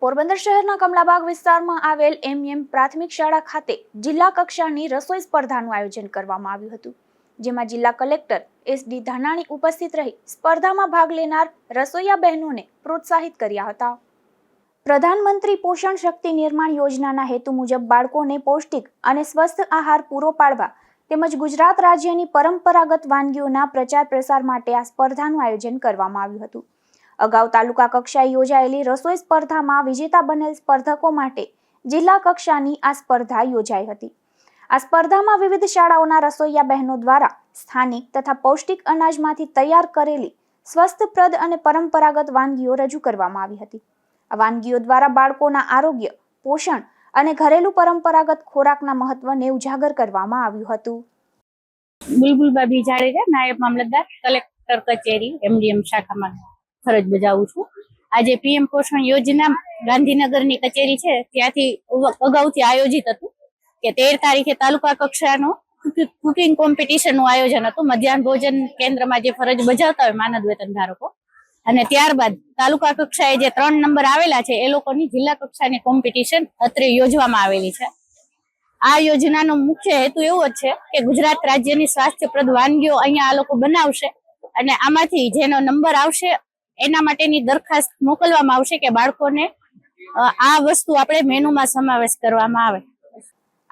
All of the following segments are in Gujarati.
પોરબંદર શહેરના કમલાબાગ વિસ્તારમાં આવેલ એમએમ પ્રાથમિક શાળા ખાતે જિલ્લા કક્ષાની રસોઈ સ્પર્ધાનું આયોજન કરવામાં આવ્યું હતું, જેમાં જિલ્લા કલેક્ટર એસડી ધાનાણી ઉપસ્થિત રહી સ્પર્ધામાં ભાગ લેનાર રસોઈયા બહેનોને પ્રોત્સાહિત કર્યા હતા। પ્રધાનમંત્રી પોષણ શક્તિ નિર્માણ યોજનાના હેતુ મુજબ બાળકોને પૌષ્ટિક અને સ્વસ્થ આહાર પૂરો પાડવા તેમજ ગુજરાત રાજ્યની પરંપરાગત વાનગીઓના પ્રચાર પ્રસાર માટે આ સ્પર્ધાનું આયોજન કરવામાં આવ્યું હતું। અગાઉ તાલુકા કક્ષાએ યોજાયેલી રસોઈ સ્પર્ધામાં વિજેતા બનેલ સ્પર્ધકો માટે જિલ્લા કક્ષાની આ સ્પર્ધા યોજાઈ હતી। આ સ્પર્ધામાં વિવિધ શાળાઓના રસોઈયા બહેનો દ્વારા સ્થાનિક તથા પૌષ્ટિક અનાજમાંથી તૈયાર કરેલી સ્વસ્થપ્રદ અને પરંપરાગત વાનગીઓ રજૂ કરવામાં આવી હતી। આ વાનગીઓ દ્વારા બાળકોના આરોગ્ય, પોષણ અને ઘરેલું પરંપરાગત ખોરાકના મહત્વને ઉજાગર કરવામાં આવ્યું હતું। બુલબુલ બાબી જાડેજા, નાયબ મામલતદાર, કલેક્ટર કચેરી, એમડીએમ શાખામાં ફરજ બજાવું છું। આજે પીએમ પોષણ યોજના ગાંધીનગરની કચેરી છે ત્યાંથી અગાઉથી આયોજિત હતું કે 13 તારીખે તાલુકા કક્ષાનું કુકિંગ કોમ્પિટિશનનું આયોજન હતું મધ્યાહન ભોજન કેન્દ્રમાં જે ફરજ બજાવતા હોય માનદ વેતન ધારકો, અને ત્યારબાદ તાલુકા કક્ષાએ જે 3 નંબર આવેલા છે એ લોકોની જિલ્લા કક્ષાની કોમ્પિટિશન અત્રે યોજવામાં આવેલી છે। આ યોજનાનો મુખ્ય હેતુ એવો જ છે કે ગુજરાત રાજ્યની સ્વાસ્થ્યપ્રદ વાનગીઓ અહીંયા આ લોકો બનાવશે અને આમાંથી જેનો નંબર આવશે એના માટેની દરખાસ્ત મોકલવામાં આવશે કે બાળકોને આ વસ્તુ આપણે મેનુમાં સમાવેશ કરવામાં આવે।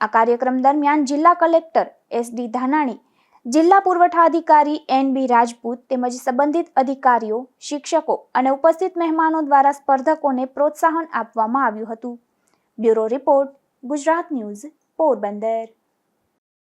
આ કાર્યક્રમ દરમિયાન જિલ્લા કલેક્ટર એસડી ધાનાણી, જિલ્લા પુરવઠા અધિકારી એનબી રાજપૂત તેમજ સંબંધિત અધિકારીઓ, શિક્ષકો અને ઉપસ્થિત મહેમાનો દ્વારા સ્પર્ધકોને પ્રોત્સાહન આપવામાં આવ્યું હતું। Bureau report, Gujarat news, Porbandar.